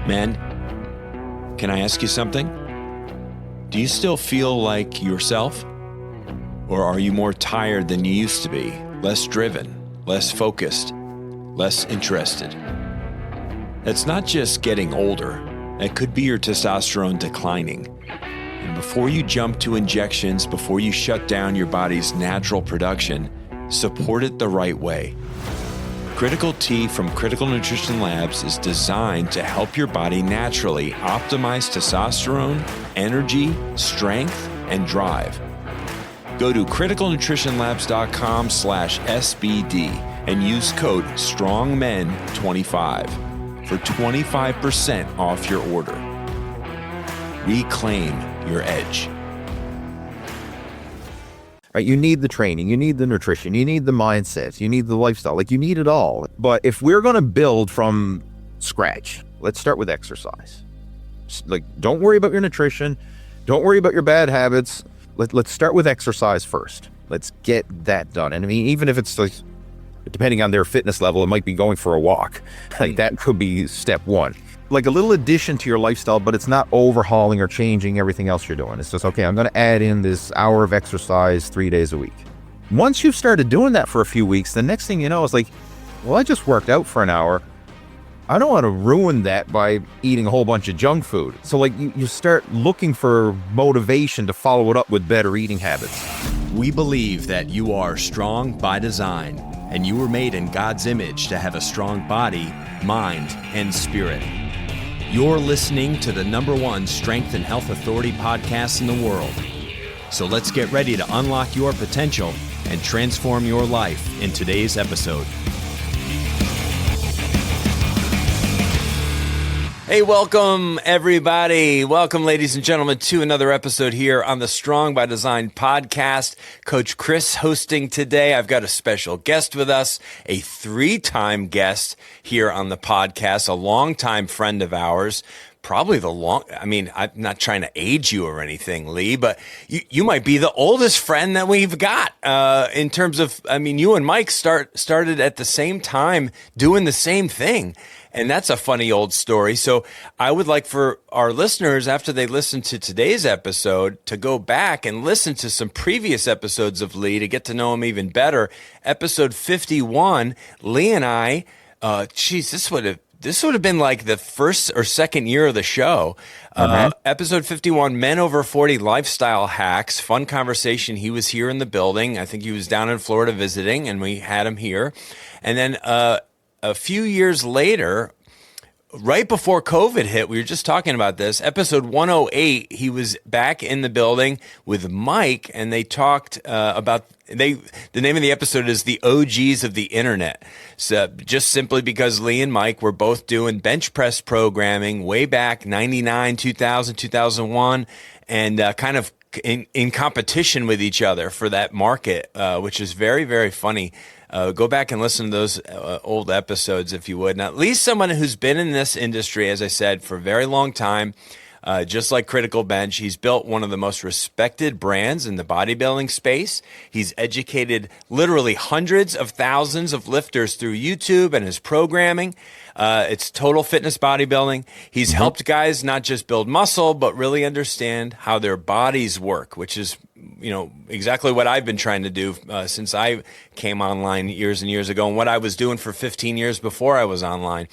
Men, can I ask you something? Do you still feel like yourself? Or are you more tired than you used to be, less driven, less focused, less interested? That's not just getting older. It could be your testosterone declining. And before you jump to injections, before you shut down your body's natural production, support it the right way. Critical T from Critical Nutrition Labs is designed to help your body naturally optimize testosterone, energy, strength, and drive. Go to criticalnutritionlabs.com/SBD and use code STRONGMEN25 for 25% off your order. Reclaim your edge. Right, you need the training, you need the nutrition, you need the mindset, you need the lifestyle, like you need it all. But if we're going to build from scratch, let's start with exercise. Like, don't worry about your nutrition, don't worry about your bad habits. Let's start with exercise first. Let's get that done. And I mean, even if it's like, depending on their fitness level, it might be going for a walk. Like that could be step one. Like a little addition to your lifestyle, but it's not overhauling or changing everything else you're doing. It's just, okay, I'm going to add in this hour of exercise 3 days a week. Once you've started doing that for a few weeks, the next thing you know is like, well, I just worked out for an hour. I don't want to ruin that by eating a whole bunch of junk food. So like you start looking for motivation to follow it up with better eating habits. We believe that you are strong by design, and you were made in God's image to have a strong body, mind, and spirit. You're listening to the #1 strength and health authority podcast in the world. So let's get ready to unlock your potential and transform your life in today's episode. Hey, welcome everybody. Welcome, ladies and gentlemen, to another episode here on the Strong by Design podcast. Coach Chris hosting today. I've got a special guest with us, a 3-time guest here on the podcast, a longtime friend of ours. Probably I'm not trying to age you or anything, Lee, but you might be the oldest friend that we've got in terms of, you and Mike started at the same time doing the same thing. And that's a funny old story. So I would like for our listeners, after they listen to today's episode, to go back and listen to some previous episodes of Lee to get to know him even better. Episode 51, Lee and I, this would have been like the first or second year of the show. Episode 51, Men Over 40 Lifestyle Hacks. Fun conversation. He was here in the building. I think he was down in Florida visiting, and we had him here. And then a few years later, right before COVID hit, we were just talking about this, episode 108, he was back in the building with Mike, and they talked about, the name of the episode is The OGs of the Internet. So just simply because Lee and Mike were both doing bench press programming way back, 99, 2000, 2001, and kind of in competition with each other for that market, which is very, very funny. Go back and listen to those old episodes if you would. Now, at least someone who's been in this industry, as I said, for a very long time, just like Critical Bench, he's built one of the most respected brands in the bodybuilding space. He's educated literally hundreds of thousands of lifters through YouTube and his programming. It's total fitness bodybuilding. He's helped guys not just build muscle, but really understand how their bodies work, which is exactly what I've been trying to do since I came online years and years ago, and what I was doing for 15 years before I was online.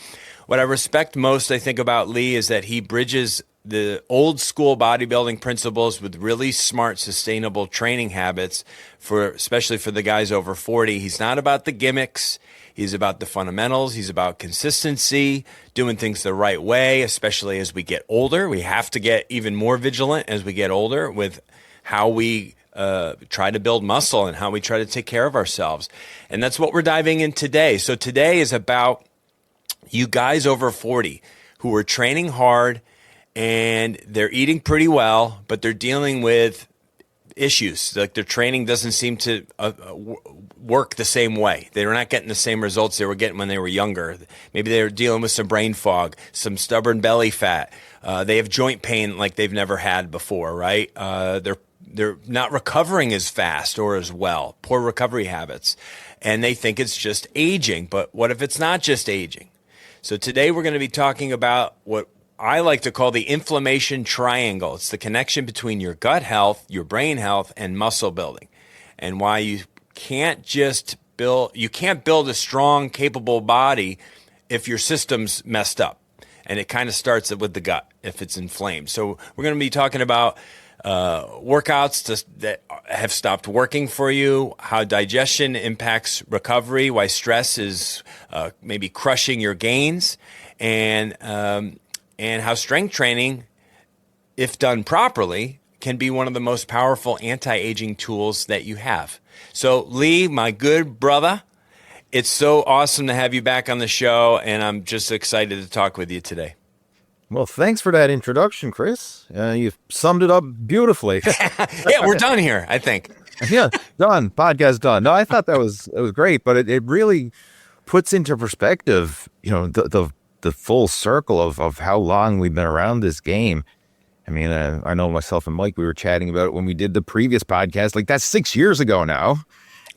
What I respect most, I think, about Lee is that he bridges the old school bodybuilding principles with really smart, sustainable training habits, especially for the guys over 40. He's not about the gimmicks. He's about the fundamentals. He's about consistency, doing things the right way, especially as we get older. We have to get even more vigilant as we get older with how we try to build muscle and how we try to take care of ourselves. And that's what we're diving in today. So today is about you guys over 40 who are training hard and they're eating pretty well, but they're dealing with issues. Like their training doesn't seem to work the same way. They're not getting the same results they were getting when they were younger. Maybe they're dealing with some brain fog, some stubborn belly fat. They have joint pain like they've never had before, right? They're not recovering as fast or as well, poor recovery habits. And they think it's just aging. But what if it's not just aging? So today we're going to be talking about what I like to call the inflammation triangle. It's the connection between your gut health, your brain health, and muscle building, and why you can't build a strong, capable body if your system's messed up. And it kind of starts with the gut if it's inflamed. So we're going to be talking about workouts that have stopped working for you, how digestion impacts recovery, why stress is maybe crushing your gains, and how strength training, if done properly, can be one of the most powerful anti-aging tools that you have. So Lee, my good brother, it's so awesome to have you back on the show, and I'm just excited to talk with you today. Well, thanks for that introduction, Chris. You've summed it up beautifully. Yeah, we're done here, I think. Yeah, done. Podcast done. No, I thought it was great, but it really puts into perspective, the full circle of how long we've been around this game. I mean, I know myself and Mike, we were chatting about it when we did the previous podcast. Like, that's 6 years ago now.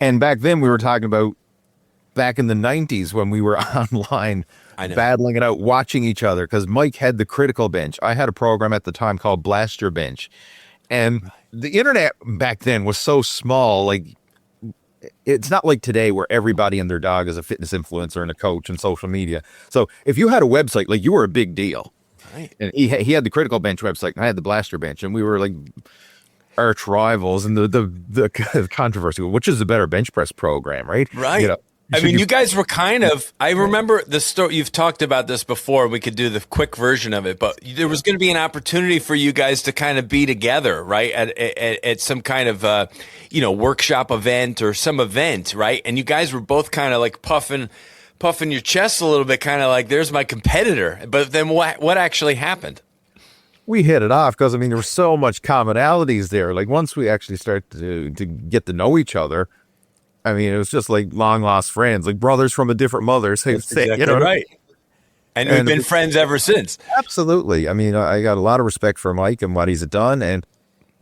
And back then we were talking about back in the 90s when we were online battling it out, watching each other, because Mike had the critical bench. I had a program at the time called Blast Your Bench. And the internet back then was so small. Like, it's not like today where everybody and their dog is a fitness influencer and a coach and social media. So if you had a website, like, you were a big deal. Right. And he had the critical bench website, and I had the Blaster Bench, and we were like arch rivals. And the controversy, which is the better bench press program, right? Right. I mean, you guys were kind of, I remember the story, you've talked about this before, we could do the quick version of it, but there was going to be an opportunity for you guys to kind of be together, right? At some kind of, workshop event or some event, right? And you guys were both kind of like puffing your chest a little bit, kind of like, there's my competitor. But then what actually happened? We hit it off because, I mean, there was so much commonalities there. Like, once we actually started to get to know each other, I mean, it was just like long lost friends, like brothers from a different mother. That's exactly right. And we've been friends ever since. Absolutely. I mean, I got a lot of respect for Mike and what he's done. And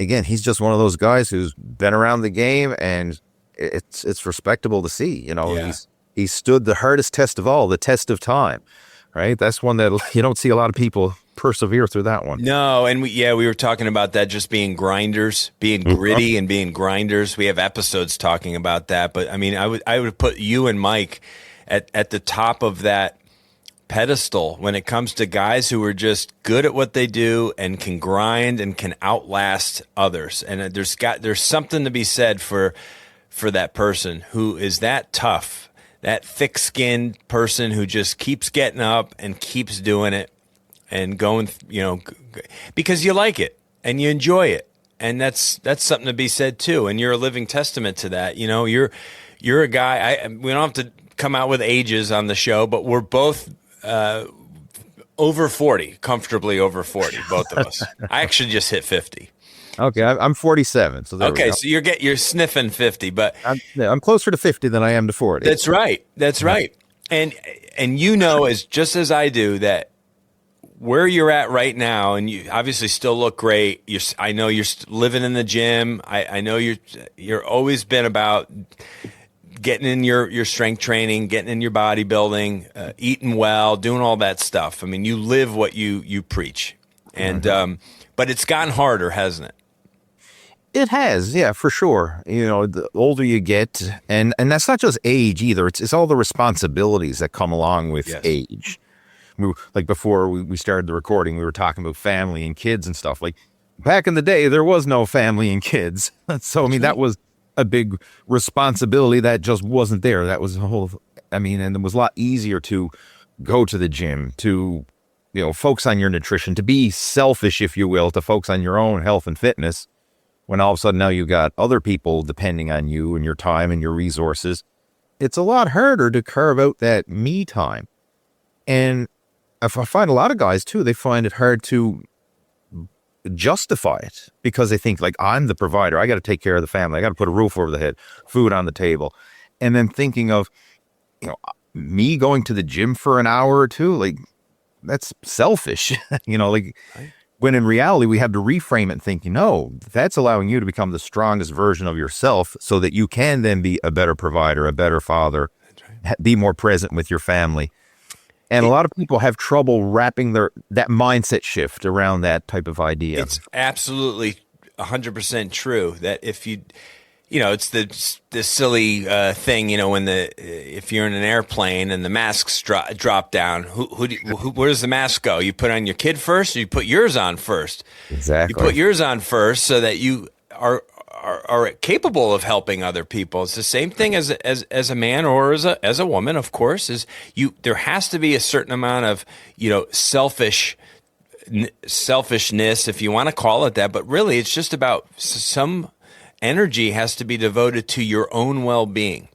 again, he's just one of those guys who's been around the game, and it's respectable to see. He stood the hardest test of all, the test of time. Right? That's one that you don't see a lot of people persevere through that one. No, and we were talking about that, just being grinders, being gritty and being grinders. We have episodes talking about that, but I mean, I would put you and Mike at the top of that pedestal when it comes to guys who are just good at what they do and can grind and can outlast others. And there's something to be said for that person who is that tough, that thick-skinned person who just keeps getting up and keeps doing it and going, because you like it and you enjoy it. And that's something to be said too. And you're a living testament to that. You're a guy, we don't have to come out with ages on the show, but we're both over 40, comfortably over 40, both of us. I actually just hit 50. Okay, I'm 47. So okay, so you're sniffing 50, but I'm closer to 50 than I am to 40. That's right. That's right. And just as I do, that where you're at right now, and you obviously still look great. I know you're living in the gym. I know you're always been about getting in your strength training, getting in your bodybuilding, eating well, doing all that stuff. I mean, you live what you preach, and but it's gotten harder, hasn't it? It has, yeah, for sure. The older you get, and that's not just age either. It's all the responsibilities that come along with age. Like before we started the recording, we were talking about family and kids and stuff. Like back in the day, there was no family and kids. So, I mean, that was a big responsibility that just wasn't there. That was and it was a lot easier to go to the gym, to, focus on your nutrition, to be selfish, if you will, to focus on your own health and fitness. When all of a sudden now you've got other people depending on you and your time and your resources, it's a lot harder to carve out that me time. And I find a lot of guys too, they find it hard to justify it because they think, like, I'm the provider. I got to take care of the family. I got to put a roof over the head, food on the table. And then thinking of, me going to the gym for an hour or two, like, that's selfish, right. When in reality, we have to reframe it and think, no, that's allowing you to become the strongest version of yourself so that you can then be a better provider, a better father, be more present with your family. And a lot of people have trouble wrapping that mindset shift around that type of idea. It's absolutely 100% true that if it's the silly thing, when if you're in an airplane and the masks drop down, where does the mask go? You put on your kid first, or you put yours on first? Exactly. You put yours on first so that you are capable of helping other people. It's the same thing as a man or as a woman, of course. There has to be a certain amount of selfishness, if you want to call it that, but really it's just about some energy has to be devoted to your own well-being.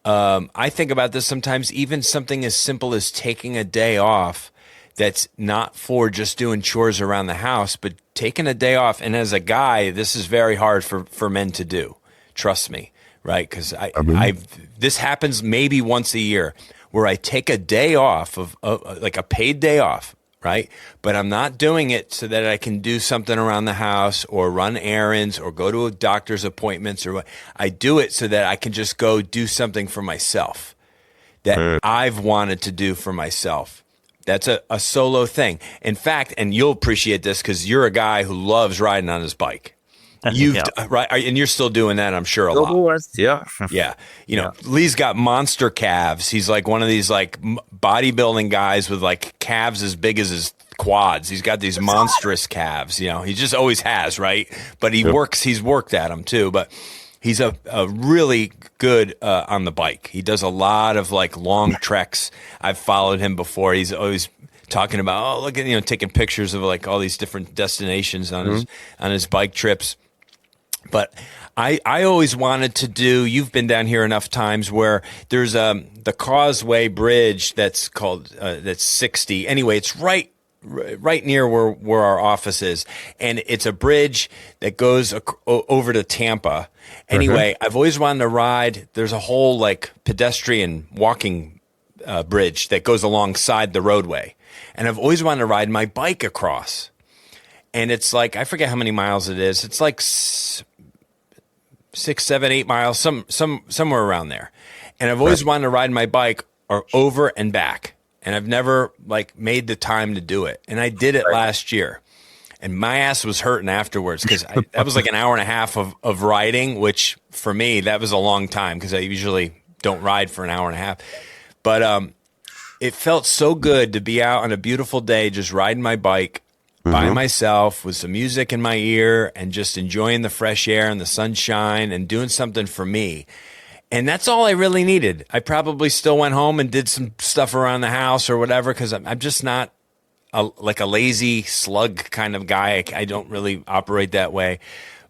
I think about this sometimes, even something as simple as taking a day off that's not for just doing chores around the house, but taking a day off. And as a guy, this is very hard for men to do. Trust me, right? Because this happens maybe once a year where I take a day off of like a paid day off, right? But I'm not doing it so that I can do something around the house or run errands or go to a doctor's appointments or what. I do it so that I can just go do something for myself that I've wanted to do for myself. That's a solo thing. In fact, and you'll appreciate this because you're a guy who loves riding on his bike. Right, and you're still doing that, I'm sure, a lot. Yeah. Lee's got monster calves. He's like one of these like bodybuilding guys with like calves as big as his quads. He's got these monstrous calves. He just always has, right? But he's worked at them too. But he's a really good on the bike. He does a lot of like long treks. I've followed him before. He's always talking about, look at, taking pictures of like all these different destinations on his bike trips. But I always wanted to do, you've been down here enough times where there's the Causeway Bridge that's called, that's 60. Anyway, it's right near where our office is. And it's a bridge that goes over to Tampa. Anyway, I've always wanted to ride. There's a whole like pedestrian walking bridge that goes alongside the roadway. And I've always wanted to ride my bike across. And it's like, I forget how many miles it is. It's like 6, 7, 8 miles, somewhere around there. And I've always wanted to ride my bike or over and back. And I've never like made the time to do it. And I did it last year. And my ass was hurting afterwards because that was like an hour and a half of riding, which for me, that was a long time because I usually don't ride for an hour and a half. But it felt so good to be out on a beautiful day, just riding my bike by myself with some music in my ear and just enjoying the fresh air and the sunshine and doing something for me. And that's all I really needed. I probably still went home and did some stuff around the house or whatever because I'm just not like a lazy slug kind of guy. I don't really operate that way.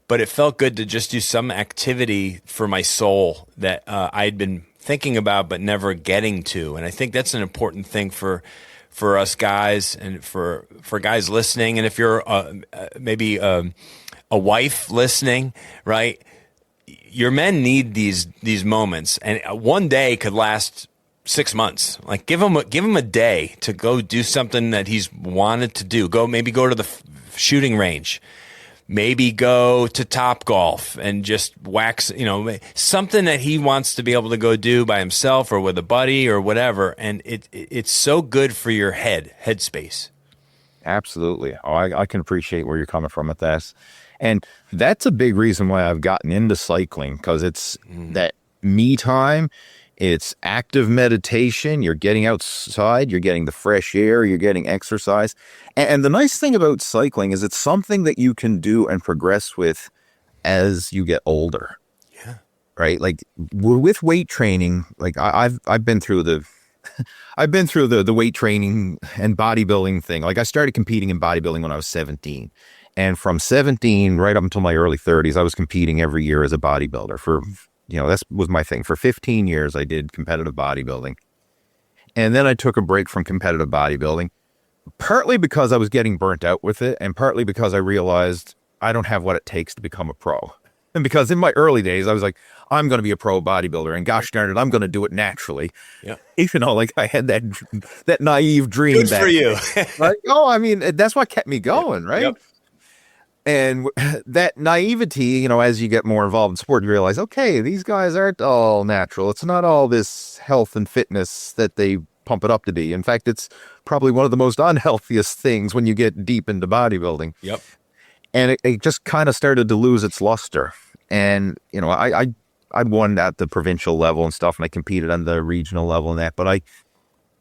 But it felt good to just do some activity for my soul that I'd been thinking about but never getting to. And I think that's an important thing for us guys and for guys listening. And if you're maybe a wife listening, right? Your men need these moments, and one day could last 6 months. Like give him a day to go do something that he's wanted to do. Maybe go to the shooting range, maybe go to Topgolf and just wax, something that he wants to be able to go do by himself or with a buddy or whatever. And it's so good for your headspace. Absolutely. Oh, I can appreciate where you're coming from with this. And that's a big reason why I've gotten into cycling, because it's that me time, it's active meditation, you're getting outside, you're getting the fresh air, you're getting exercise. And the nice thing about cycling is it's something that you can do and progress with as you get older. Yeah. Right? Like with weight training, like I've been through the weight training and bodybuilding thing. Like I started competing in bodybuilding when I was 17. And from 17 right up until my early 30s, I was competing every year as a bodybuilder. That was my thing. For 15 years, I did competitive bodybuilding. And then I took a break from competitive bodybuilding, partly because I was getting burnt out with it, and partly because I realized I don't have what it takes to become a pro. And because in my early days, I was like, I'm going to be a pro bodybuilder, and gosh darn it, I'm going to do it naturally. Yeah. Like I had that naive dream. Good for you. Like, that's what kept me going, right? Yep. And that naivety, as you get more involved in sport, you realize, okay, these guys aren't all natural. It's not all this health and fitness that they pump it up to be. In fact, it's probably one of the most unhealthiest things when you get deep into bodybuilding. Yep. And it just kind of started to lose its luster. And, you know, I won at the provincial level and stuff, and I competed on the regional level and that, but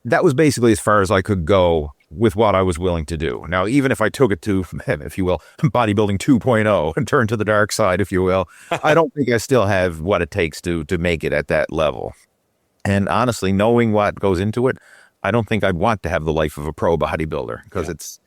that was basically as far as I could go with what I was willing to do. Now, even if I took it to, if you will, bodybuilding 2.0 and turned to the dark side, if you will, I don't think I still have what it takes to make it at that level. And honestly, knowing what goes into it, I don't think I'd want to have the life of a pro bodybuilder, because it's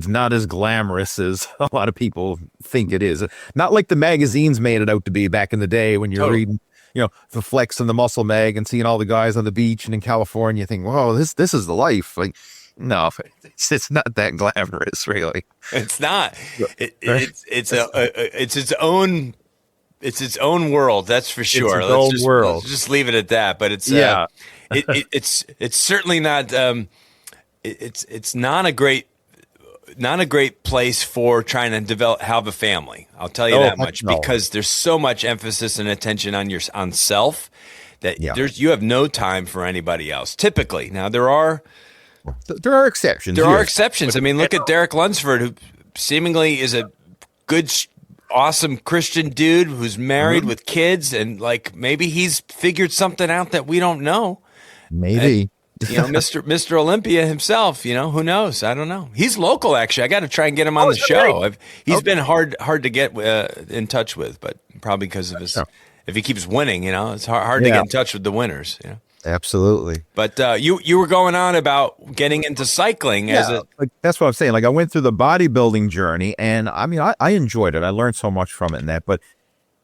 not as glamorous as a lot of people think it is. Not like the magazines made it out to be back in the day when you're reading, you know, the Flex and the Muscle Mag and seeing all the guys on the beach and in California, you think, whoa, this is the life. Like, no, it's not that glamorous, really. It's not. It's its own world. That's for sure. Let's just leave it at that. But it's it's certainly not. It's not a great place for trying to have a family. I'll tell you that much, because there's so much emphasis and attention on self that you have no time for anybody else. Typically, now there are exceptions. There are exceptions. I mean, look at Derek Lunsford, who seemingly is a good, awesome Christian dude who's married with kids, and like maybe he's figured something out that we don't know. Maybe. You know, Mr. Olympia himself, you know, who knows? I don't know. He's local, actually. I got to try and get him on the show. He's been hard to get in touch with, but probably because of if he keeps winning, you know, it's hard to get in touch with the winners, you know. Absolutely. But you were going on about getting into cycling like, that's what I'm saying. Like, I went through the bodybuilding journey, and I mean, I enjoyed it. I learned so much from it and that. But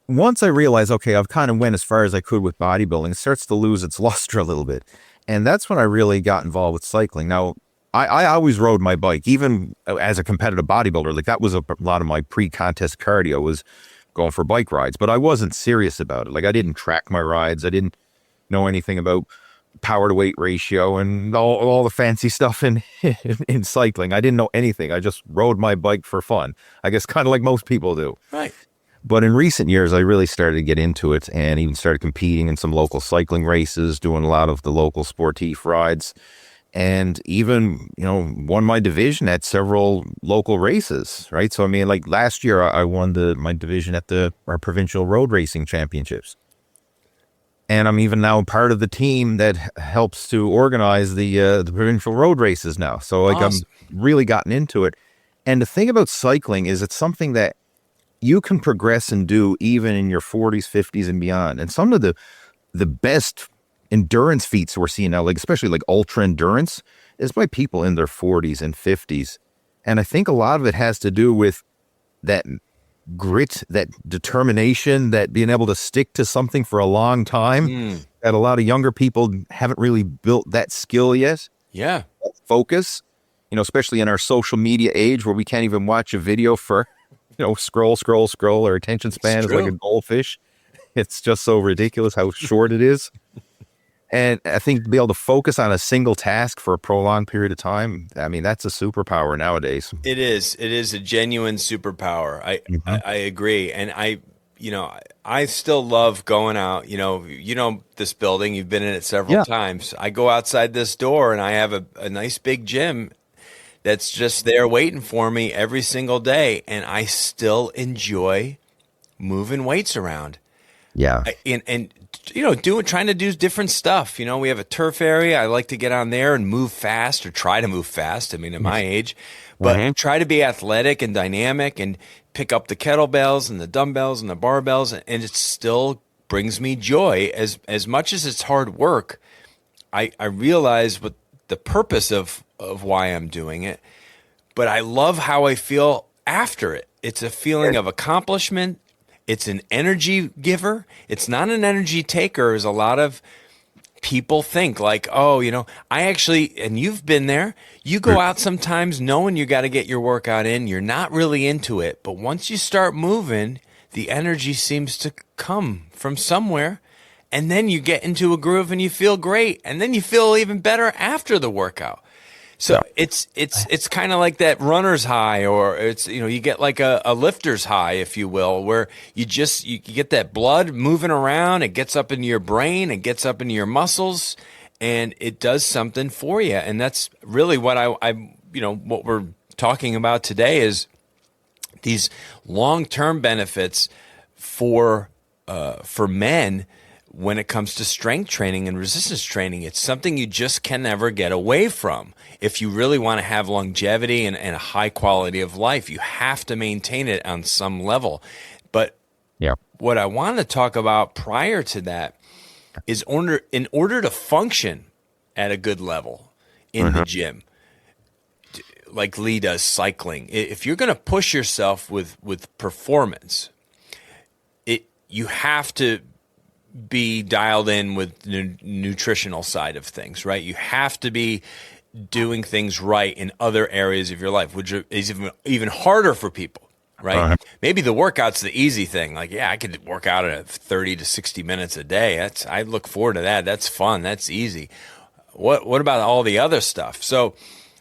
once I realized, okay, I've kind of went as far as I could with bodybuilding, it starts to lose its luster a little bit. And that's when I really got involved with cycling. Now, I always rode my bike, even as a competitive bodybuilder. Like, that was a lot of my pre-contest cardio, was going for bike rides. But I wasn't serious about it. Like, I didn't track my rides. I didn't know anything about power to weight ratio and all the fancy stuff in cycling. I didn't know anything. I just rode my bike for fun. I guess kind of like most people do. Right. But in recent years, I really started to get into it, and even started competing in some local cycling races, doing a lot of the local sportif rides, and even, you know, won my division at several local races, right? So, I mean, like last year, I won my division at our provincial road racing championships. And I'm even now part of the team that helps to organize the provincial road races now. So, like, awesome. I'm really gotten into it. And the thing about cycling is it's something that you can progress and do even in your 40s, 50s, and beyond. And some of the best endurance feats we're seeing now, like especially like ultra endurance, is by people in their 40s and 50s. And I think a lot of it has to do with that grit, that determination, that being able to stick to something for a long time. That a lot of younger people haven't really built that skill yet. Yeah. Focus, you know, especially in our social media age where we can't even watch a video for, you know, scroll. Our attention span is like a goldfish. It's just so ridiculous how short it is. And I think to be able to focus on a single task for a prolonged period of time, I mean, that's a superpower nowadays. It is. It is a genuine superpower. I agree. And I still love going out. You know this building, you've been in it several times. I go outside this door and I have a nice big gym that's just there waiting for me every single day. And I still enjoy moving weights around. Yeah. And you know, trying to do different stuff. You know, we have a turf area. I like to get on there and move fast, or try to move fast. I mean, at my age, but try to be athletic and dynamic and pick up the kettlebells and the dumbbells and the barbells. And it still brings me joy as much as it's hard work. I realize what the purpose of why I'm doing it, but I love how I feel after it. It's a feeling of accomplishment. It's an energy giver. It's not an energy taker, as a lot of people think. Like, oh, you know, and you've been there. You go out sometimes knowing you got to get your workout in. You're not really into it. But once you start moving, the energy seems to come from somewhere. And then you get into a groove and you feel great. And then you feel even better after the workout. So it's kind of like that runner's high, or it's, you know, you get like a lifter's high, if you will, where you get that blood moving around. It gets up into your brain, it gets up into your muscles, and it does something for you. And that's really what what we're talking about today is these long-term benefits for men when it comes to strength training and resistance training. It's something you just can never get away from. If you really want to have longevity and a high quality of life, you have to maintain it on some level. But what I want to talk about prior to that is in order to function at a good level in the gym, like Lee does cycling, if you're going to push yourself with performance, you have to be dialed in with the nutritional side of things, right? You have to be doing things right in other areas of your life, which is even harder for people, right? Maybe the workout's the easy thing. Like, I could work out at 30 to 60 minutes a day. I look forward to that. That's fun. That's easy. What about all the other stuff? So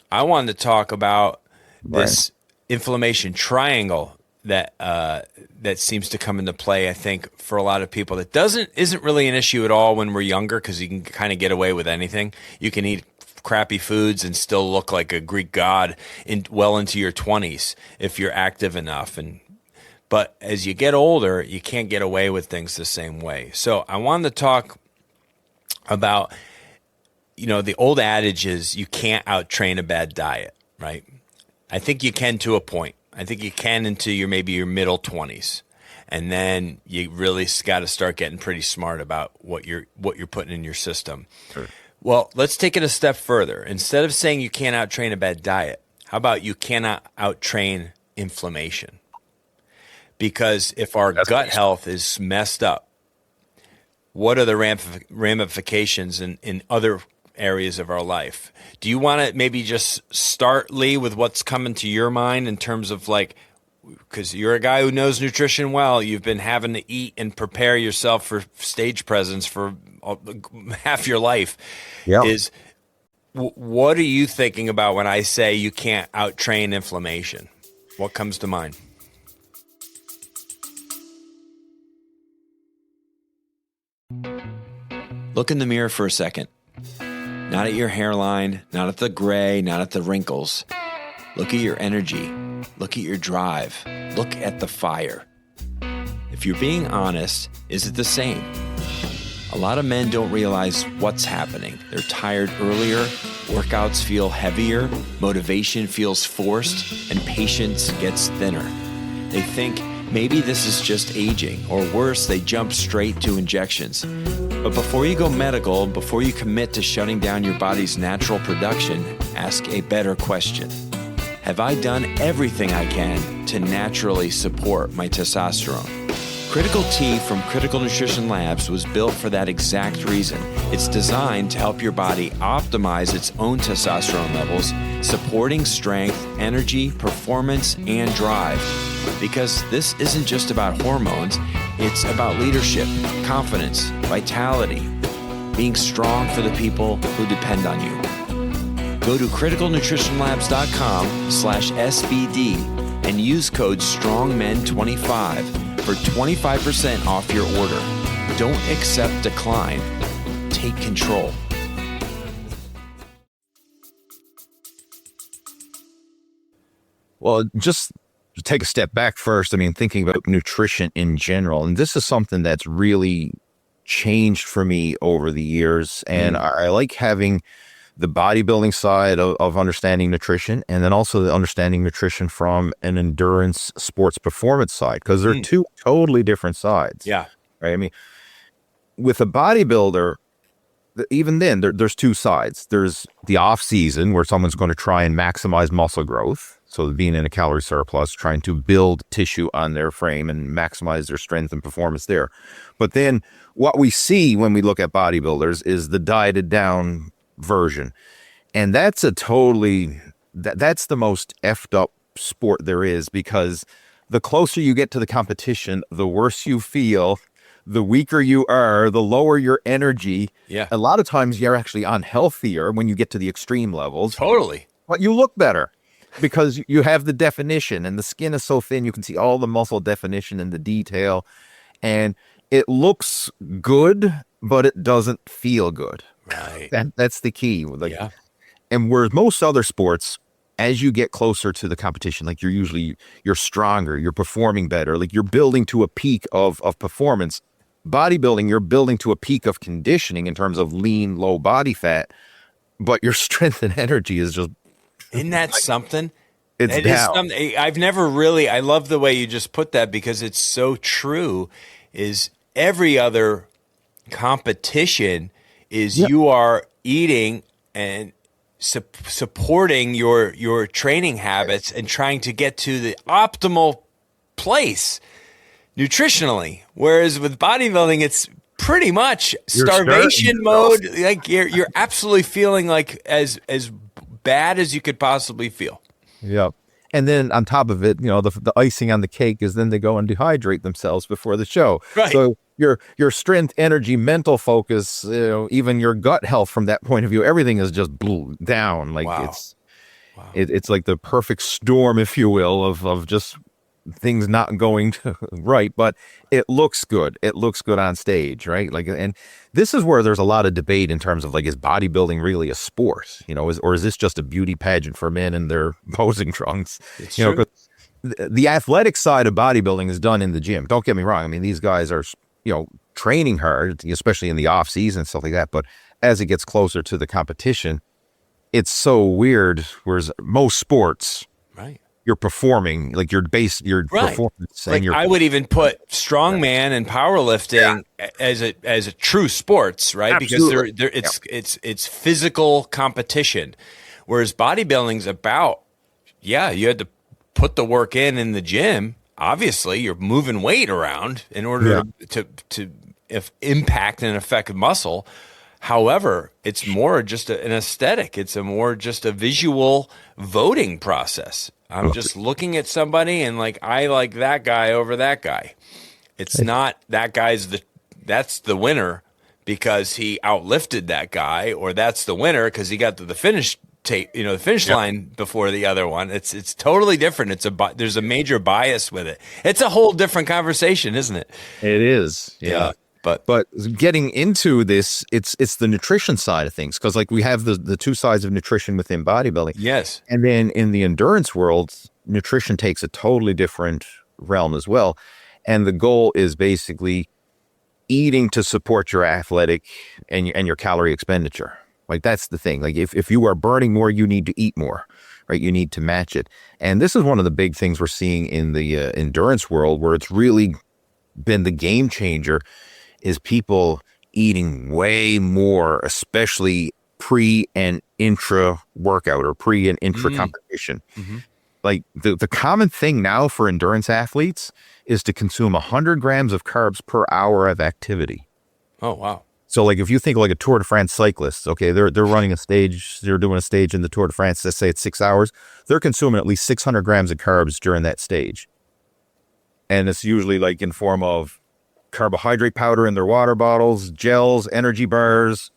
I wanted to talk about this inflammation triangle that seems to come into play, I think, for a lot of people. That isn't really an issue at all when we're younger, because you can kind of get away with anything. You can eat crappy foods and still look like a Greek god well into your 20s if you're active enough. But as you get older, you can't get away with things the same way. So I wanted to talk about, the old adage is you can't out-train a bad diet, right? I think you can to a point. I think you can into maybe your middle 20s. And then you really got to start getting pretty smart about what you're putting in your system. Sure. Well, let's take it a step further. Instead of saying you can't out-train a bad diet, how about you cannot out-train inflammation? Because if our gut health is messed up, what are the ramifications in other areas of our life? Do you want to maybe just start, Lee, with what's coming to your mind in terms of, like, because you're a guy who knows nutrition well, you've been having to eat and prepare yourself for stage presence for half your life. What are you thinking about when I say you can't out-train inflammation? What comes to mind? Look in the mirror for a second. Not at your hairline, not at the gray, not at the wrinkles. Look at your energy. Look at your drive. Look at the fire. If you're being honest, is it the same? A lot of men don't realize what's happening. They're tired earlier, workouts feel heavier, motivation feels forced, and patience gets thinner. They think maybe this is just aging, or worse, they jump straight to injections. But before you go medical, before you commit to shutting down your body's natural production, ask a better question. Have I done everything I can to naturally support my testosterone? Critical T from Critical Nutrition Labs was built for that exact reason. It's designed to help your body optimize its own testosterone levels, supporting strength, energy, performance, and drive. Because this isn't just about hormones, it's about leadership, confidence, vitality, being strong for the people who depend on you. Go to criticalnutritionlabs.com/SBD and use code STRONGMEN25 for 25% off your order. Don't accept decline. Take control. Well, just to take a step back first, I mean, thinking about nutrition in general, and this is something that's really changed for me over the years. And I like having the bodybuilding side of understanding nutrition, and then also the understanding nutrition from an endurance sports performance side, because they're two totally different sides. Yeah. Right. I mean, with a bodybuilder, even then, there's two sides. There's the off season where someone's going to try and maximize muscle growth. So being in a calorie surplus, trying to build tissue on their frame and maximize their strength and performance there. But then what we see when we look at bodybuilders is the dieted down version. And that's that's the most effed up sport there is, because the closer you get to the competition, the worse you feel, the weaker you are, the lower your energy. Yeah. A lot of times you're actually unhealthier when you get to the extreme levels. Totally. But you look better because you have the definition, and the skin is so thin, you can see all the muscle definition and the detail, and it looks good, but it doesn't feel good. Right. That's the key. Like, Yeah. and whereas most other sports, as you get closer to the competition, like you're stronger, you're performing better, like you're building to a peak of performance. Bodybuilding, you're building to a peak of conditioning in terms of lean, low body fat, but your strength and energy is just Isn't that something? it's It is down. something I've never really, I love the way you just put that because it's so true. Is every other competition is Yeah. you are eating and supporting your training habits and trying to get to the optimal place nutritionally. Whereas with bodybuilding, it's pretty much You're starvation starting mode. Like you're absolutely feeling like as bad as you could possibly feel. Yep. And then on top of it, the icing on the cake is then they go and dehydrate themselves before the show. Right. So your strength, energy, mental focus, even your gut health from that point of view, everything is just down. Like Wow. it's like the perfect storm, if you will, of just things not going right, but it looks good. It looks good on stage, right? Like, and this is where there's a lot of debate in terms of like, is bodybuilding really a sport? Or is this just a beauty pageant for men in their posing trunks? It's You know, true. 'cause the athletic side of bodybuilding is done in the gym. Don't get me wrong. I mean, these guys are, training hard, especially in the off season and stuff like that. But as it gets closer to the competition, it's so weird. Whereas most sports, Right. you're performing like your Right. performance Like and your I would even put strongman and powerlifting as a true sports, right? Absolutely. Because it's physical competition, whereas bodybuilding's about you had to put the work in the gym. Obviously, you're moving weight around in order to if impact and affect muscle. However, it's more just an aesthetic. It's more just a visual voting process. I'm just looking at somebody and like, I like that guy over that guy. It's not that that's the winner because he outlifted that guy, or that's the winner because he got to the finish the finish line before the other one. It's totally different. There's a major bias with it. It's a whole different conversation, isn't it? It is. Yeah. But getting into this, it's the nutrition side of things, because like we have the two sides of nutrition within bodybuilding. Yes. And then in the endurance world, nutrition takes a totally different realm as well. And the goal is basically eating to support your athletic and your calorie expenditure. Like that's the thing. Like if you are burning more, you need to eat more, right? You need to match it. And this is one of the big things we're seeing in the endurance world, where it's really been the game changer, is people eating way more, especially pre and intra workout or pre and intra competition. Mm-hmm. Like the common thing now for endurance athletes is to consume 100 grams of carbs per hour of activity. Oh, wow. So like if you think like a Tour de France cyclist, okay, they're running a stage, they're doing a stage in the Tour de France, let's say it's 6 hours, they're consuming at least 600 grams of carbs during that stage. And it's usually like in form of carbohydrate powder in their water bottles, gels, energy bars,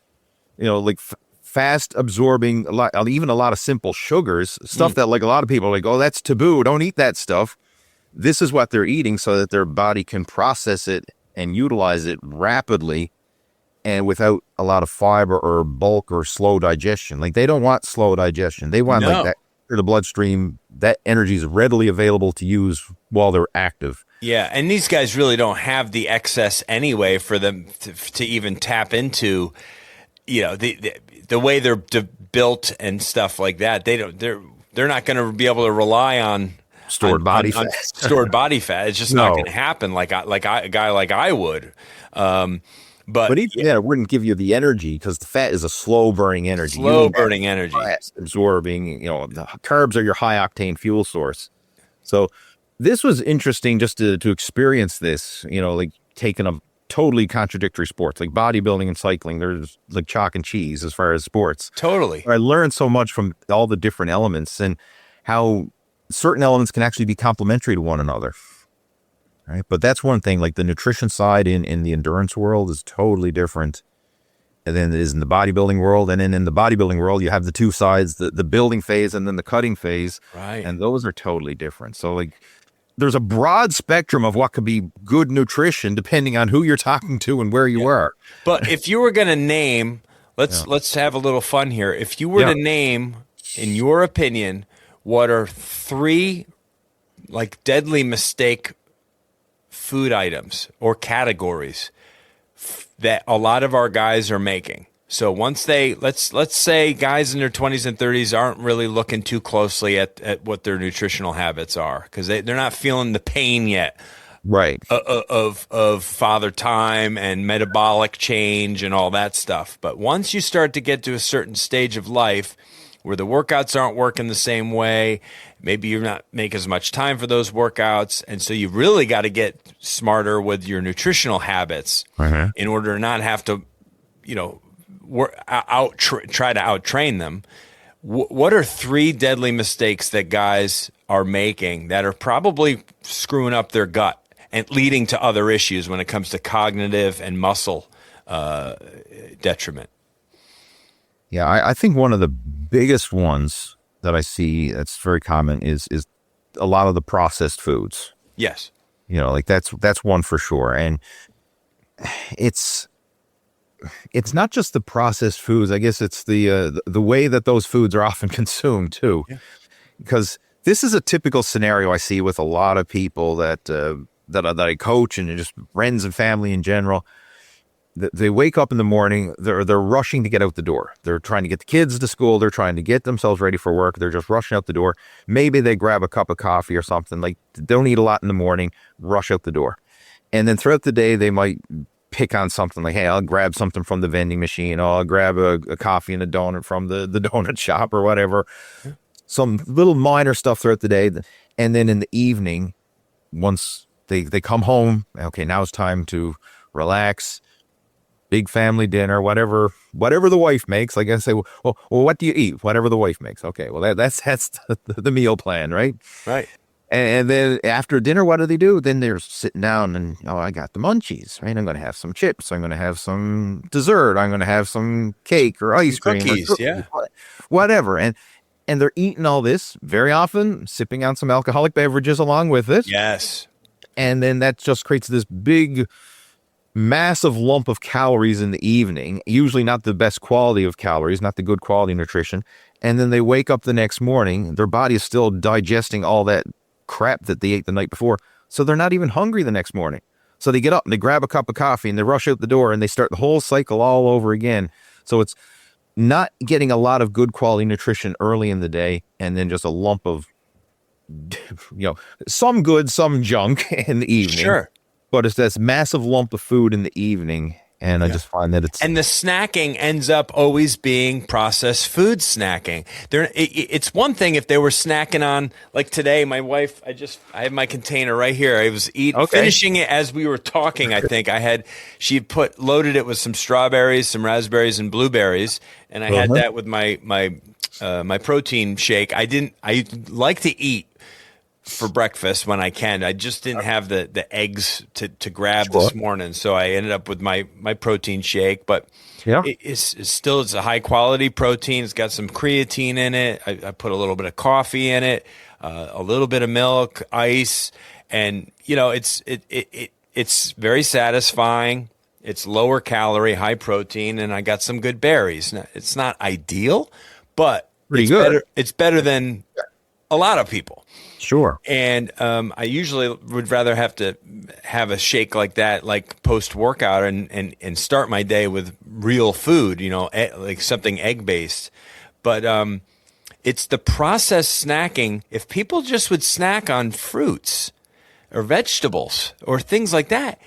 like fast absorbing even a lot of simple sugars, stuff that like a lot of people are like, oh, that's taboo, don't eat that stuff. This is what they're eating so that their body can process it and utilize it rapidly and without a lot of fiber or bulk or slow digestion. Like they don't want slow digestion. They want like that through the bloodstream, that energy is readily available to use while they're active. Yeah, and these guys really don't have the excess anyway for them to even tap into, the way they're built and stuff like that. They're not going to be able to rely on stored body fat. Stored body fat. It's just not going to happen like a guy like I would. But it wouldn't give you the energy, because the fat is a slow burning energy. Energy. Absorbing, the carbs are your high octane fuel source. So this was interesting just to experience this, like taking a totally contradictory sports like bodybuilding and cycling. There's like chalk and cheese as far as sports. Totally. I learned so much from all the different elements and how certain elements can actually be complementary to one another. Right. But that's one thing, like the nutrition side in the endurance world is totally different than it is in the bodybuilding world. And then in the bodybuilding world, you have the two sides, the building phase and then the cutting phase. Right. And those are totally different. So like there's a broad spectrum of what could be good nutrition depending on who you're talking to and where you are. But if you were going to name let's have a little fun here. If you were to name, in your opinion, what are 3 like deadly mistake food items or categories that a lot of our guys are making. So once let's say guys in their 20s and 30s aren't really looking too closely at what their nutritional habits are because they're not feeling the pain yet, right, of father time and metabolic change and all that stuff. But once you start to get to a certain stage of life where the workouts aren't working the same way, maybe you're not make as much time for those workouts, and so you really got to get smarter with your nutritional habits in order to not have to, try to outtrain them. What are 3 deadly mistakes that guys are making that are probably screwing up their gut and leading to other issues when it comes to cognitive and muscle detriment? Yeah, I think one of the biggest ones that I see that's very common is a lot of the processed foods. Yes. Like that's one for sure. And it's not just the processed foods. I guess it's the way that those foods are often consumed too. Yeah. Because this is a typical scenario I see with a lot of people that I coach and just friends and family in general. They wake up in the morning, they're rushing to get out the door. They're trying to get the kids to school. They're trying to get themselves ready for work. They're just rushing out the door. Maybe they grab a cup of coffee or something. Like, don't eat a lot in the morning, rush out the door. And then throughout the day, they might pick on something like, hey, I'll grab something from the vending machine. Oh, I'll grab a coffee and a donut from the donut shop or whatever. Yeah. Some little minor stuff throughout the day. And then in the evening, once they come home, okay, now it's time to relax. Big family dinner, whatever the wife makes. Like I say, well, what do you eat? Whatever the wife makes. Okay, well, that's the meal plan, right? Right. And then after dinner, what do? Then they're sitting down and, I got the munchies, right? I'm going to have some chips. I'm going to have some dessert. I'm going to have some cake or ice cream. Cookies, yeah. Whatever. And they're eating all this, very often sipping on some alcoholic beverages along with it. Yes. And then that just creates this big massive lump of calories in the evening, usually not the best quality of calories, not the good quality nutrition. And then they wake up the next morning, their body is still digesting all that crap that they ate the night before. So they're not even hungry the next morning. So they get up and they grab a cup of coffee and they rush out the door and they start the whole cycle all over again. So it's not getting a lot of good quality nutrition early in the day and then just a lump of, some good, some junk in the evening. Sure. But it's this massive lump of food in the evening, and I just find that it's... And the snacking ends up always being processed food snacking. It's one thing if they were snacking on, like today, my wife, I have my container right here. I was finishing it as we were talking, I think. She loaded it with some strawberries, some raspberries, and blueberries, and I had that with my protein shake. I like to eat for breakfast when I can. I just didn't have the eggs to grab this morning, so I ended up with my protein shake. But it's a high quality protein. It's got some creatine in it. I put a little bit of coffee in it, a little bit of milk, ice, and it's very satisfying. It's lower calorie, high protein, and I got some good berries. Now, it's not ideal, but it's better than a lot of people. Sure. And I usually would rather have to have a shake like that, like post-workout, and start my day with real food, like something egg-based. But it's the processed snacking. If people just would snack on fruits or vegetables or things like that,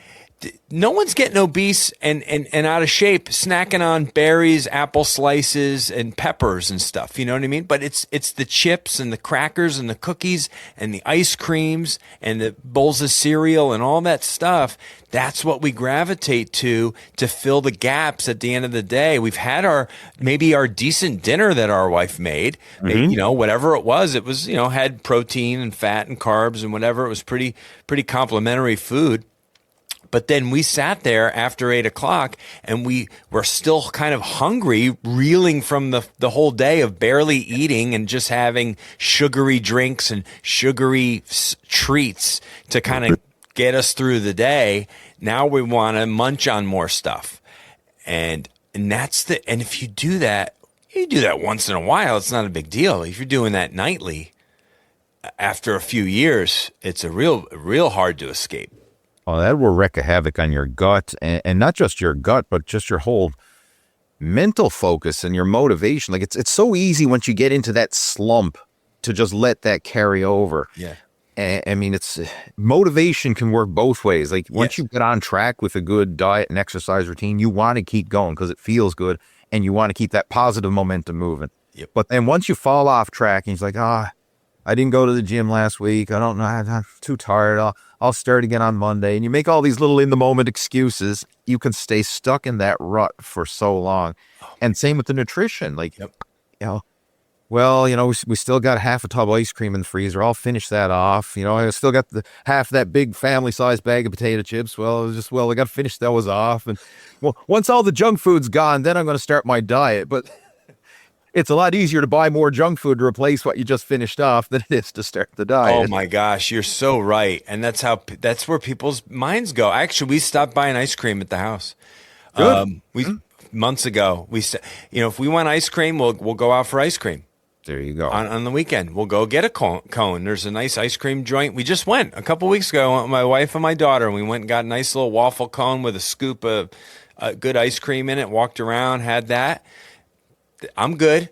no one's getting obese and out of shape snacking on berries, apple slices, and peppers and stuff. You know what I mean? But it's the chips and the crackers and the cookies and the ice creams and the bowls of cereal and all that stuff. That's what we gravitate to fill the gaps at the end of the day. We've had our decent dinner that our wife made. Whatever it was, had protein and fat and carbs and whatever. It was pretty complimentary food. But then we sat there after 8 o'clock and we were still kind of hungry, reeling from the whole day of barely eating and just having sugary drinks and sugary treats to kind of get us through the day. Now we want to munch on more stuff. And And and if you do that once in a while, it's not a big deal. If you're doing that nightly, after a few years, it's real hard to escape. Oh, that will wreak a havoc on your gut, and not just your gut, but just your whole mental focus and your motivation. Like it's so easy once you get into that slump to just let that carry over. Yeah. I mean, it's motivation can work both ways. Like once you get on track with a good diet and exercise routine, you want to keep going because it feels good, and you want to keep that positive momentum moving. Yep. But then once you fall off track, and he's like, I didn't go to the gym last week. I don't know. I'm too tired. I'll start again on Monday. And you make all these little in the moment excuses. You can stay stuck in that rut for so long. And same with the nutrition. Like, well, we still got half a tub of ice cream in the freezer. I'll finish that off. I still got the half that big family sized bag of potato chips. Well, I got to finish those off. And well, once all the junk food's gone, then I'm going to start my diet. But it's a lot easier to buy more junk food to replace what you just finished off than it is to start the diet. Oh my gosh, you're so right. And that's where people's minds go. Actually, we stopped buying ice cream at the house. Good. Months ago, if we want ice cream, we'll go out for ice cream. There you go. On the weekend, we'll go get a cone. There's a nice ice cream joint. We just went a couple weeks ago, my wife and my daughter, and we went and got a nice little waffle cone with a scoop of good ice cream in it, walked around, had that. I'm good.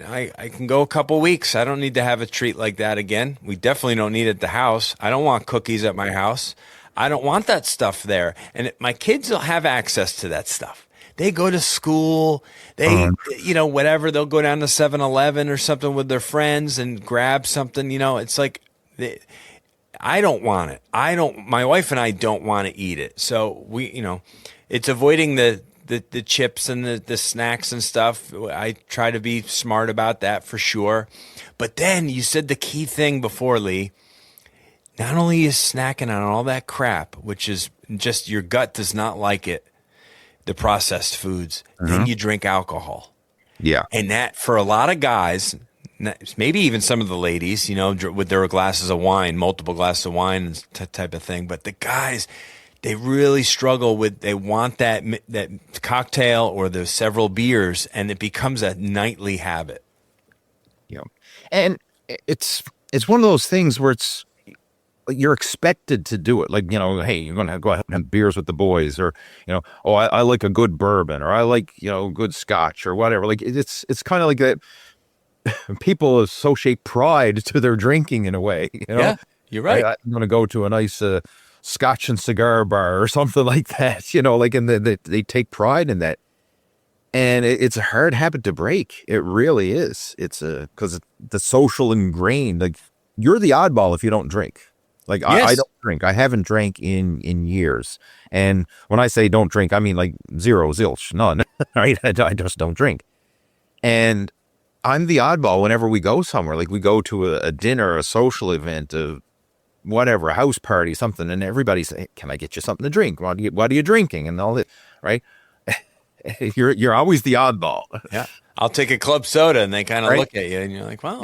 I can go a couple weeks. I don't need to have a treat like that again. We definitely don't need it at the house. I don't want cookies at my house. I don't want that stuff there. And my kids will have access to that stuff. They go to school. They, whatever. They'll go down to 7-Eleven or something with their friends and grab something. It's like, I don't want it. My wife and I don't want to eat it. So it's avoiding the chips and the snacks and stuff. I try to be smart about that for sure. But then you said the key thing before, Lee. Not only is snacking on all that crap, which is just your gut does not like it, the processed foods, then you drink alcohol. Yeah. And that for a lot of guys, maybe even some of the ladies, with their glasses of wine, multiple glasses of wine and type of thing. But the guys, they really struggle with, they want that cocktail or the several beers, and it becomes a nightly habit. Yeah. And it's one of those things where you're expected to do it. Like, hey, you're going to go out and have beers with the boys, or, I like a good bourbon, or I like, good scotch or whatever. Like it's kind of like that. People associate pride to their drinking in a way, Yeah, you're right. I'm going to go to a nice, scotch and cigar bar or something like that, and they take pride in that. And it's a hard habit to break. It really is. It's because the social ingrained, like you're the oddball if you don't drink. Like yes. I don't drink. I haven't drank in years. And when I say don't drink, I mean like zero, zilch, none, right? I just don't drink. And I'm the oddball whenever we go somewhere, like we go to a dinner, a social event, whatever, a house party, something, and everybody's like, can I get you something to drink? What are you drinking? And all that, right? You're always the oddball. Yeah. I'll take a club soda, and they kind of Right. look at you and you're like, well,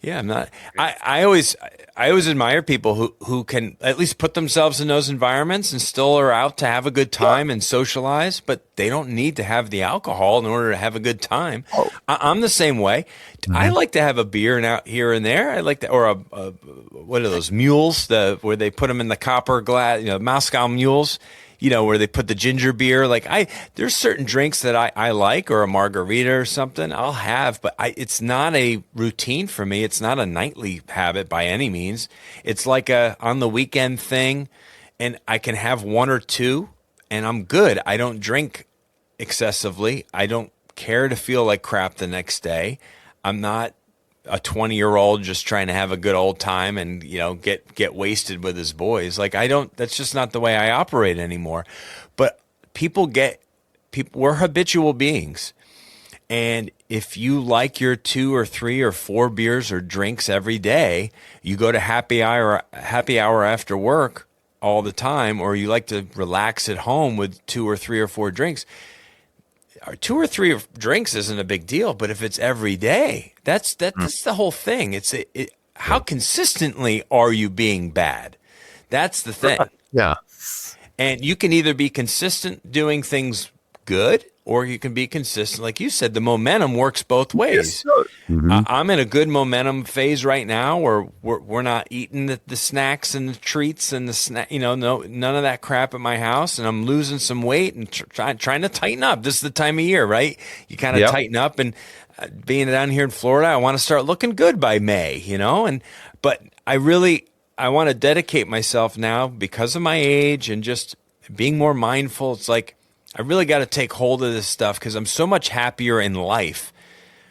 I'm not, I always admire people who can at least put themselves in those environments and still are out to have a good time and socialize, but they don't need to have the alcohol in order to have a good time. Oh. I'm the same way. I like to have a beer now here and there. I like that, or what are those mules, where they put them in the copper glass, Moscow mules. Where they put the ginger beer. Like there's certain drinks that I like, or a margarita or something I'll have, but it's not a routine for me. It's not a nightly habit by any means. It's like a on the weekend thing, and I can have one or two and I'm good. I don't drink excessively. I don't care to feel like crap the next day. I'm not a 20-year-old just trying to have a good old time and, get wasted with his boys. Like that's just not the way I operate anymore. But we're habitual beings. And if you like your 2 or 3 or 4 beers or drinks every day, you go to happy hour after work all the time, or you like to relax at home with 2 or 3 or 4 drinks, 2 or 3 drinks isn't a big deal, but if it's every day, that's the whole thing. How consistently are you being bad? That's the thing. Yeah. And you can either be consistent doing things good, or you can be consistent. Like you said, the momentum works both ways. Yes, I'm in a good momentum phase right now where we're not eating the snacks and the treats and the snack, none of that crap at my house. And I'm losing some weight and trying to tighten up. This is the time of year, right? You kind of tighten up, and being down here in Florida, I want to start looking good by May, but I want to dedicate myself now because of my age and just being more mindful. It's like, I really got to take hold of this stuff because I'm so much happier in life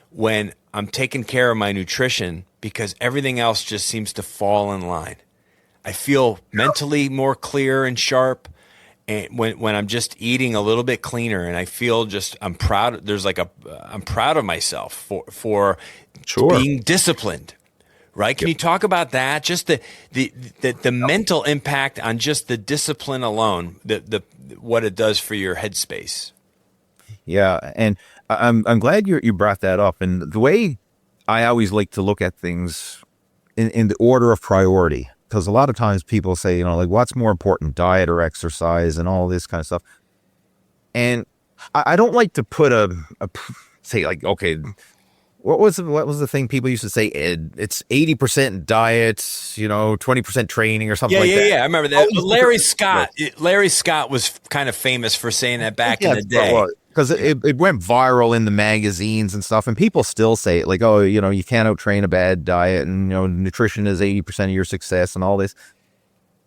when I'm taking care of my nutrition because everything else just seems to fall in line. I feel mentally more clear and sharp, and when I'm just eating a little bit cleaner, and I feel I'm proud. I'm proud of myself for being disciplined. Right? Can you talk about that? Just the mental impact on just the discipline alone, what it does for your headspace. Yeah, and I'm glad you brought that up. And the way I always like to look at things in the order of priority, because a lot of times people say, like, what's more important, diet or exercise, and all this kind of stuff. And I don't like to put say like, okay, what was the thing people used to say? It's 80% diet, 20% training or something like that. Yeah. I remember that. Larry Scott was kind of famous for saying that back in the day. Because it went viral in the magazines and stuff, and people still say it, like, oh, you can't out-train a bad diet, and nutrition is 80% of your success and all this.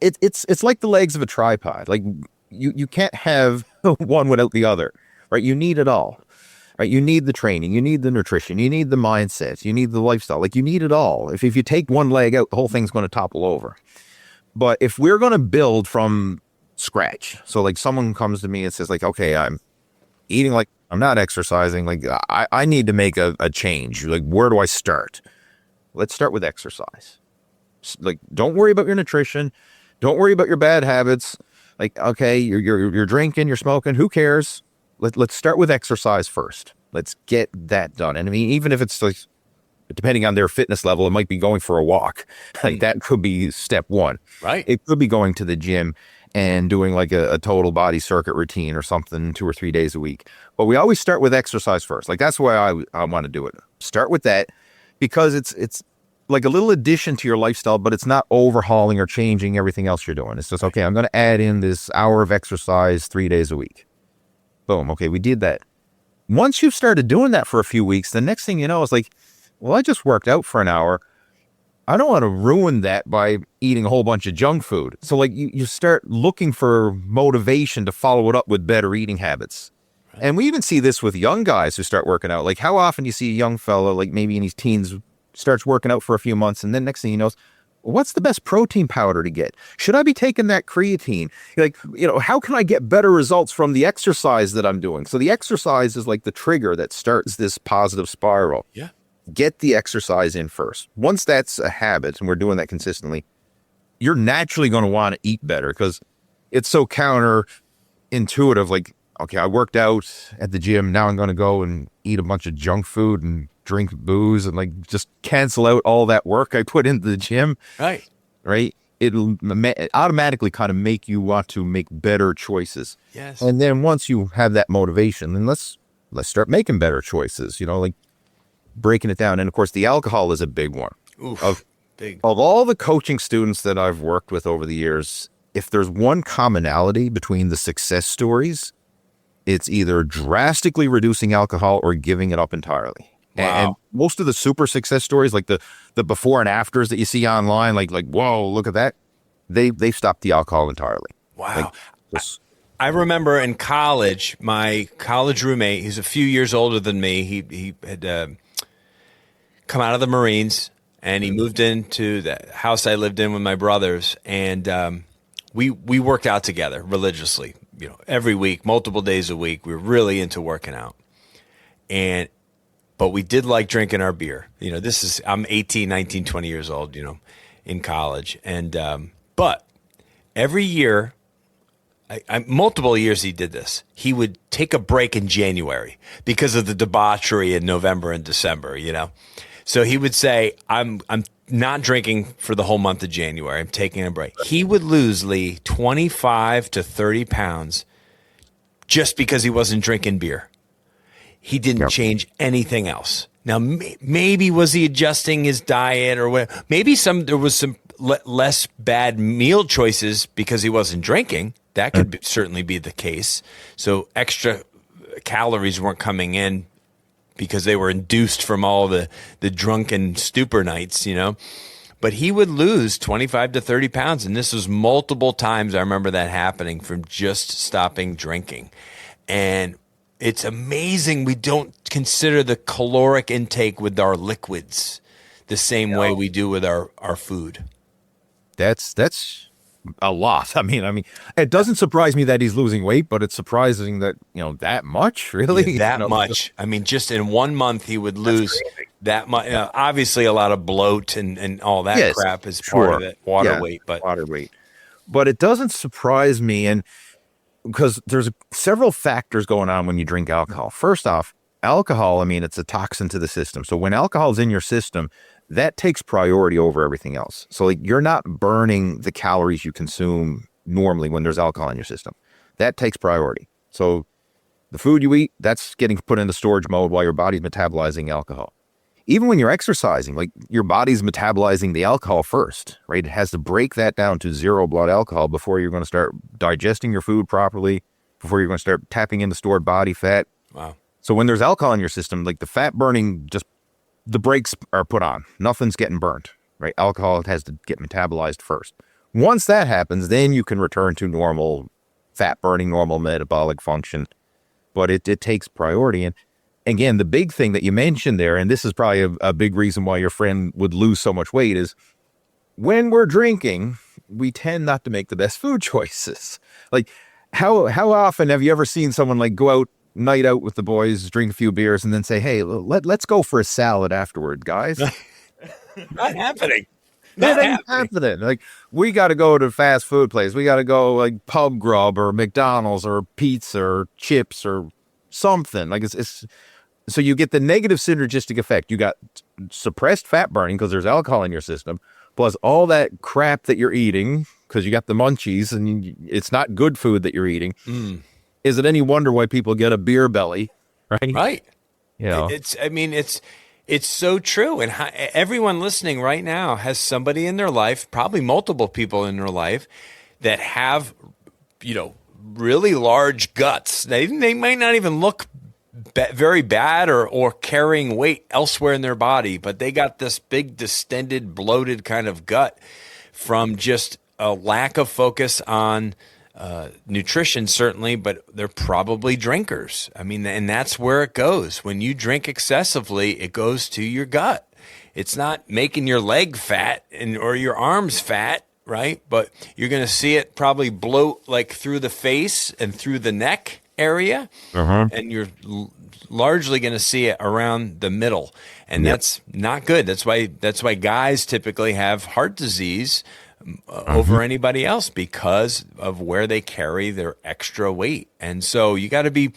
It's like the legs of a tripod. Like you can't have one without the other, right? You need it all. Right, you need the training, you need the nutrition, you need the mindset, you need the lifestyle. Like, you need it all. If you take one leg out, the whole thing's going to topple over. But if we're going to build from scratch, so like someone comes to me and says like, okay, I'm eating, like I'm not exercising, like I need to make a change. Like, where do I start? Let's start with exercise. Like, don't worry about your nutrition. Don't worry about your bad habits. Like, okay, you're drinking, you're smoking, who cares? Let's start with exercise first. Let's get that done. And I mean, even if it's like, depending on their fitness level, it might be going for a walk. Like, that could be step one. Right. It could be going to the gym and doing like a total body circuit routine or something 2 or 3 days a week. But we always start with exercise first. Like, that's why I want to do it. Start with that, because it's like a little addition to your lifestyle, but it's not overhauling or changing everything else you're doing. It's just, okay, I'm going to add in this hour of exercise 3 days a week. Boom. Okay, we did that. Once you've started doing that for a few weeks, the next thing you know is like, well, I just worked out for an hour. I don't want to ruin that by eating a whole bunch of junk food. So like you start looking for motivation to follow it up with better eating habits. Right. And we even see this with young guys who start working out. Like, how often do you see a young fella, like maybe in his teens, starts working out for a few months, and then next thing he knows, what's the best protein powder to get? Should I be taking that creatine? Like, how can I get better results from the exercise that I'm doing? So the exercise is like the trigger that starts this positive spiral. Yeah. Get the exercise in first. Once that's a habit, and we're doing that consistently, you're naturally going to want to eat better, because it's so counterintuitive. Like, okay, I worked out at the gym. Now I'm going to go and eat a bunch of junk food and drink booze and like just cancel out all that work I put into the gym. Right. It'll automatically kind of make you want to make better choices. Yes. And then once you have that motivation, then let's start making better choices, like breaking it down. And of course, the alcohol is a big one. Of all the coaching students that I've worked with over the years, if there's one commonality between the success stories, it's either drastically reducing alcohol or giving it up entirely. Wow. And most of the super success stories, like the before and afters that you see online, like whoa, look at that, they've stopped the alcohol entirely. Wow. I remember in college, my college roommate, he's a few years older than me. He had come out of the Marines, and he moved into the house I lived in with my brothers, and we worked out together religiously, every week, multiple days a week. We were really into working out, but we did like drinking our beer. I'm 18, 19, 20 years old, in college. And, but every year, multiple years he did this. He would take a break in January because of the debauchery in November and December, So he would say, I'm not drinking for the whole month of January. I'm taking a break. He would lose, Lee, 25 to 30 pounds just because he wasn't drinking beer. he didn't change anything else. Now, maybe was he adjusting his diet or what? Maybe there was some less bad meal choices because he wasn't drinking. That could certainly be the case. So extra calories weren't coming in because they were induced from all the drunken stupor nights, you know. But he would lose 25 to 30 pounds. And this was multiple times. I remember that happening from just stopping drinking. And it's amazing we don't consider the caloric intake with our liquids the same way we do with our food. That's a lot. I mean, it doesn't surprise me that he's losing weight, but it's surprising that, that much, really? Yeah, that much. I mean, just in 1 month, he would lose that much. Obviously, a lot of bloat and all that crap is part of it, water weight. But it doesn't surprise me, and because there's several factors going on when you drink alcohol. First off, alcohol, it's a toxin to the system. So when alcohol's in your system, that takes priority over everything else. So you're not burning the calories you consume normally when there's alcohol in your system. That takes priority. So the food you eat, that's getting put into storage mode while your body's metabolizing alcohol. Even when you're exercising, your body's metabolizing the alcohol first, right? It has to break that down to 0 blood alcohol before you're going to start digesting your food properly, before you're going to start tapping into stored body fat. Wow. So when there's alcohol in your system, the fat burning, the brakes are put on. Nothing's getting burnt, right? Alcohol has to get metabolized first. Once that happens, then you can return to normal fat burning, normal metabolic function. But it takes priority. And again, the big thing that you mentioned there, and this is probably a big reason why your friend would lose so much weight, is when we're drinking, we tend not to make the best food choices. How often have you ever seen someone go out, night out with the boys, drink a few beers, and then say, hey, let's go for a salad afterward, guys? Not happening. That ain't happening. We got to go to a fast food place. We got to go Pub Grub or McDonald's or pizza or chips or something. It's so you get the negative synergistic effect. You got suppressed fat burning because there's alcohol in your system, plus all that crap that you're eating because you got the munchies and it's not good food that you're eating. Is it any wonder why people get a beer belly, right? Right. It's so true. And everyone listening right now has somebody in their life, probably multiple people in their life that have, really large guts. They might not even look very bad or carrying weight elsewhere in their body, but they got this big, distended, bloated kind of gut from just a lack of focus on nutrition, certainly, but they're probably drinkers. And that's where it goes. When you drink excessively, it goes to your gut. It's not making your leg fat or your arms fat, right? But you're going to see it probably bloat through the face and through the neck area, and you're largely going to see it around the middle, and that's not good. That's why guys typically have heart disease over anybody else because of where they carry their extra weight. And so you got to be,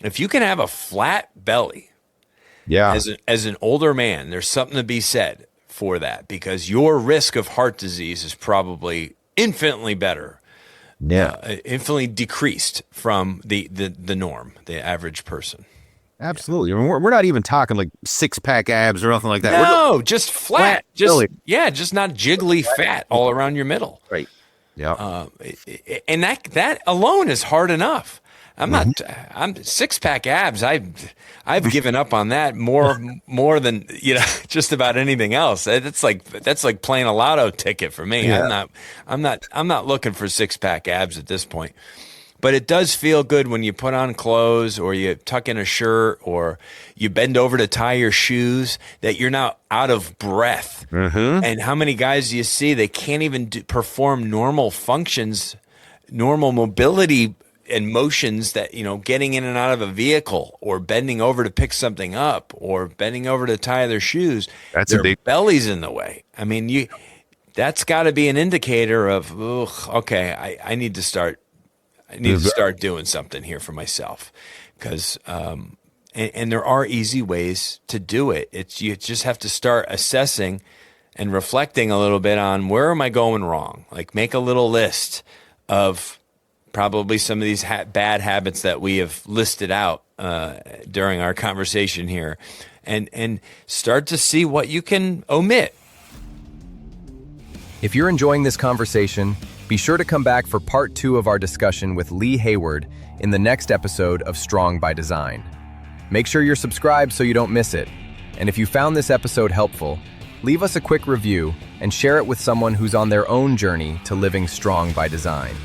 if you can have a flat belly, as an older man, there's something to be said for that, because your risk of heart disease is probably infinitely better, infinitely decreased from the norm, the average person. Absolutely. We're not even talking 6-pack abs or nothing like that. No, just flat. Just not jiggly fat all around your middle. Right. Yeah. And that alone is hard enough. I'm 6-pack abs. I've given up on that more than just about anything else. That's like playing a lotto ticket for me. Yeah. I'm not looking for 6-pack abs at this point. But it does feel good when you put on clothes or you tuck in a shirt or you bend over to tie your shoes, that you're not out of breath. And how many guys do you see, they can't even perform normal functions, normal mobility and motions, that, getting in and out of a vehicle or bending over to pick something up or bending over to tie their shoes. Their belly's in the way. That's got to be an indicator of, okay, I need to start doing something here for myself, because and there are easy ways to do it. You just have to start assessing and reflecting a little bit on, where am I going wrong? Make a little list of probably some of these bad habits that we have listed out during our conversation here, and start to see what you can omit. If you're enjoying this conversation, be sure to come back for part 2 of our discussion with Lee Hayward in the next episode of Strong by Design. Make sure you're subscribed so you don't miss it. And if you found this episode helpful, leave us a quick review and share it with someone who's on their own journey to living strong by design.